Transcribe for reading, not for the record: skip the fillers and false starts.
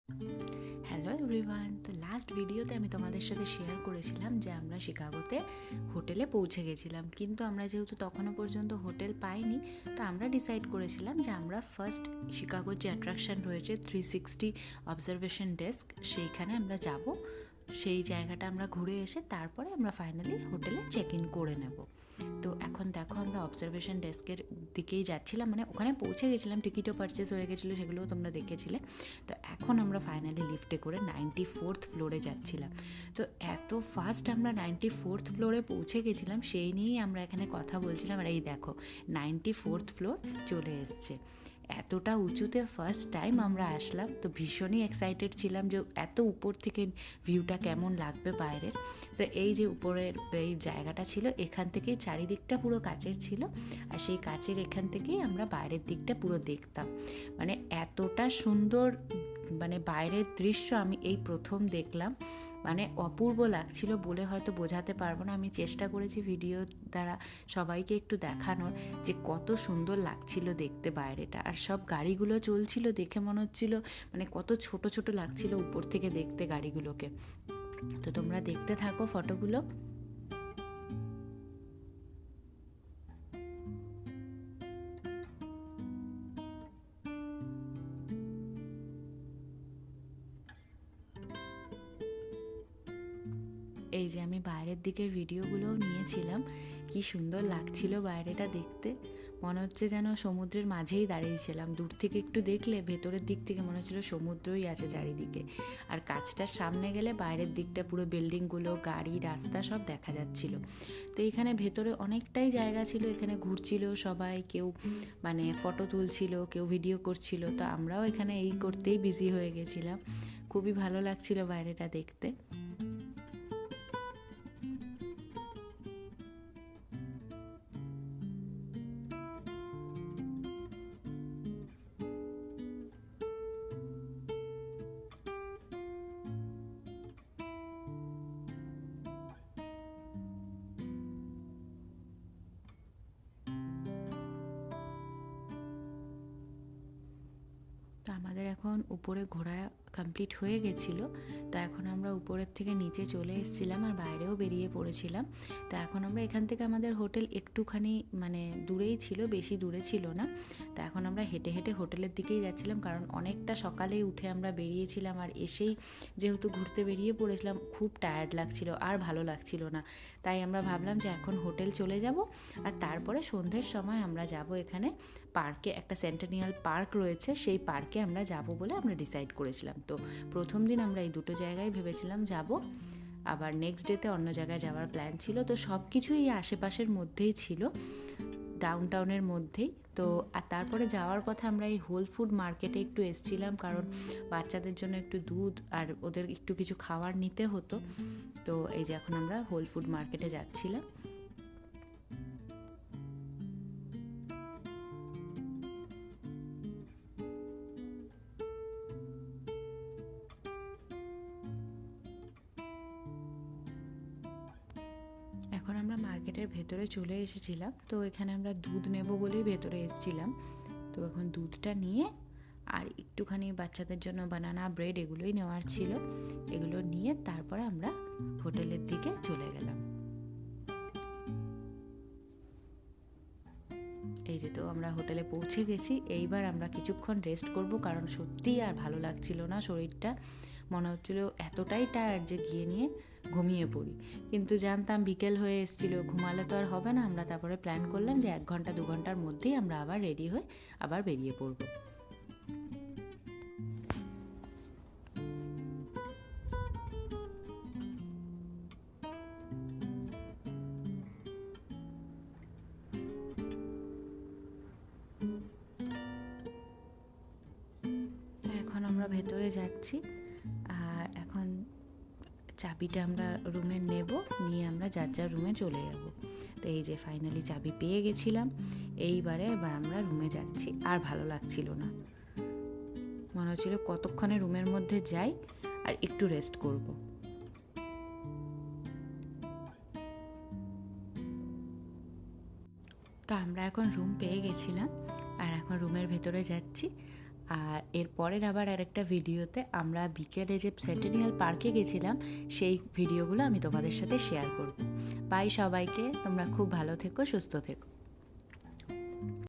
Hello everyone. তো last ভিডিওতে আমি তোমাদের সাথে শেয়ার করেছিলাম যে আমরা শিকাগোতে হোটেলে পৌঁছে গেছিলাম, কিন্তু আমরা যেহেতু তখনও পর্যন্ত হোটেল পাইনি, তো আমরা ডিসাইড করেছিলাম যে আমরা ফার্স্ট শিকাগোর যে অ্যাট্রাকশান রয়েছে 360 অবজারভেশন ডেস্ক, সেইখানে আমরা যাব। সেই জায়গাটা আমরা ঘুরে এসে তারপরে আমরা ফাইনালি হোটেলে চেক ইন করে নেব। তো এখন দেখো আমরা অবজারভেশন ডেস্কের দিকেই যাচ্ছিলাম, মানে ওখানে পৌঁছে গেছিলাম, টিকিটও পারচেস হয়ে গেছিলো, সেগুলোও তোমরা দেখেছিলে। তো এখন আমরা ফাইনালি লিফটে করে 94th ফ্লোরে যাচ্ছিলাম। তো এত ফাস্ট আমরা 94th ফ্লোরে পৌঁছে গেছিলাম, সেই নিয়েই আমরা এখানে কথা বলছিলাম। আর এই দেখো 94th ফ্লোর চলে এসছে। এতটা উঁচুতে ফার্স্ট টাইম আমরা আসলাম, তো ভীষণই এক্সাইটেড ছিলাম যে এত উপর থেকে ভিউটা কেমন লাগবে বাইরের। তো এই যে উপরের এই জায়গাটা ছিল, এখান থেকেই চারিদিকটা পুরো কাচের ছিল, আর সেই কাচের এখান থেকেই আমরা বাইরের দিকটা পুরো দেখতাম। মানে এতটা সুন্দর, মানে বাইরের দৃশ্য আমি এই প্রথম দেখলাম। মানে অপূর্ব লাগছিল, বলে হয়তো বোঝাতে পারবো না। আমি চেষ্টা করেছি ভিডিও দ্বারা সবাইকে একটু দেখানোর যে কত সুন্দর লাগছিল দেখতে বাইরেটা। আর সব গাড়িগুলো চলছিল, দেখে মনে হচ্ছিল মানে কত ছোট ছোট লাগছিল উপর থেকে দেখতে গাড়িগুলোকে। তো তোমরা দেখতে থাকো ফটোগুলো। এই যে আমি বাইরের দিকের ভিডিওগুলোও নিয়েছিলাম, কি সুন্দর লাগছিল বাইরেটা দেখতে। মনে হচ্ছে যেন সমুদ্রের মাঝেই দাঁড়িয়েছিলাম। দূর থেকে একটু দেখলে ভেতরের দিক থেকে মনে হচ্ছিল সমুদ্রই আছে চারিদিকে। আর কাছটার সামনে গেলে বাইরের দিকটা পুরো বিল্ডিংগুলো, গাড়ি, রাস্তা সব দেখা যাচ্ছিল। তো এখানে ভেতরে অনেকটাই জায়গা ছিল, এখানে ঘুরছিল সবাই, কেউ মানে ফটো তুলছিল, কেউ ভিডিও করছিল। তো আমরাও এখানে এই করতেই বিজি হয়ে গেছিলাম। খুবই ভালো লাগছিল বাইরেটা দেখতে। তো আমাদের এখন উপরে ঘোরা কমপ্লিট হয়ে গেছিলো। তো এখন আমরা উপরের থেকে নিচে চলে এসেছিলাম আর বাইরেও বেরিয়ে পড়েছিলাম। তো এখন আমরা এখান থেকে, আমাদের হোটেল একটুখানি মানে দূরেই ছিল, বেশি দূরে ছিল না। তো এখন আমরা হেঁটে হেঁটে হোটেলের দিকেই যাচ্ছিলাম, কারণ অনেকটা সকালেই উঠে আমরা বেরিয়েছিলাম, আর এসেই যেহেতু ঘুরতে বেরিয়ে পড়েছিলাম, খুব টায়ার্ড লাগছিল আর ভালো লাগছিল না। তাই আমরা ভাবলাম যে এখন হোটেল চলে যাব, আর তারপরে সন্ধ্যের সময় আমরা যাব এখানে পার্কে, একটা সেন্টেনিয়াল পার্ক রয়েছে, সেই পার্কে আমরা যাব বলে আমরা ডিসাইড করেছিলাম। তো প্রথম দিন আমরা এই দুটো জায়গায় ভেবেছিলাম যাব, আবার নেক্সট ডেতে অন্য জায়গায় যাওয়ার প্ল্যান ছিল। তো সব কিছুই আশেপাশের মধ্যেই ছিল, ডাউনটাউনের মধ্যেই। তো আর তারপরে যাওয়ার কথা আমরা এই হোল ফুড মার্কেটে একটু এসছিলাম, কারণ বাচ্চাদের জন্য একটু দুধ আর ওদের একটু কিছু খাবার নিতে হতো। তো এই যে এখন আমরা হোল ফুড মার্কেটে যাচ্ছিলাম। এখন আমরা মার্কেটের ভেতরে চলে এসেছিলাম। তো এখানে আমরা দুধ নেব বলেই ভেতরে এসেছিলাম। তো এখন দুধটা নিয়ে আর একটুখানি বাচ্চাদের জন্য বানানা ব্রেড এগুলোই নেওয়ার ছিল, এগুলো নিয়ে তারপরে আমরা হোটেলের দিকে চলে গেলাম। এই যে তো আমরা হোটেলে পৌঁছে গেছি। এইবার আমরা কিছুক্ষণ রেস্ট করব, কারণ সত্যিই আর ভালো লাগছিল না শরীরটা। মনে হচ্ছিল এতটাই টায়ার্ড যে গিয়ে নিয়ে ঘুমিয়ে পড়ি, কিন্তু জানতাম বিকেল হয়ে এসেছিল, ঘুমালে তো আর হবে না। আমরা তারপরে প্ল্যান করলাম যে 1 ঘন্টা 2 ঘন্টার মধ্যেই আমরা আবার রেডি হয়ে আবার বেরিয়ে পড়ব। এখন আমরা ভেতরে যাচ্ছি, আর এখন চাবিটা আমরা রুমে নেব, নিয়ে আমরা যার যার রুমে চলে যাব। তো এই যে ফাইনালি চাবি পেয়ে গেছিলাম। এবার আমরা রুমে যাচ্ছি, আর ভালো লাগছিল না। মনে হচ্ছিল কতক্ষণে রুমের মধ্যে যাই আর একটু রেস্ট করব। তো আমরা এখন রুম পেয়ে গেছিলাম, আর এখন রুমের ভেতরে যাচ্ছি। আর এরপরের আবার আরেকটা ভিডিওতে আমরা বিকেলে যে সেন্টেনিয়াল পার্কে গেছিলাম সেই ভিডিওগুলো আমি তোমাদের সাথে শেয়ার করব। বাই সবাইকে, তোমরা খুব ভালো থেকো, সুস্থ থেকো।